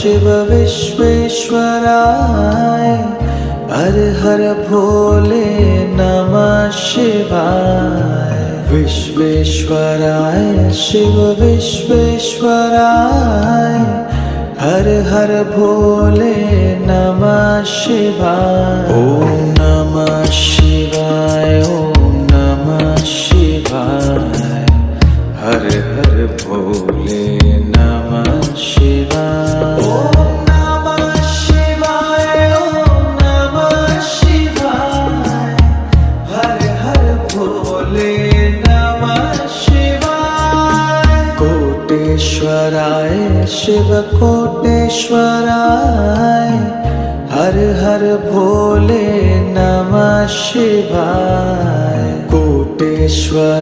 शिव विश्वेश्वराय हर हर भोले नमः शिवाय। विश्वेश्वराय शिव विश्वेश्वराय हर हर भोले नमः शिवाय। ओम नमः शिवाय ओम नमः शिवाय हर हर भोले नमः शिवाय। ओम नमः शिवाय ओम नमः शिवाय हर हर भोले नमः शिवाय। कोटेश्वराय शिव कोटेश्वराय हर हर भोले नमः शिवाय। कोटेश्वर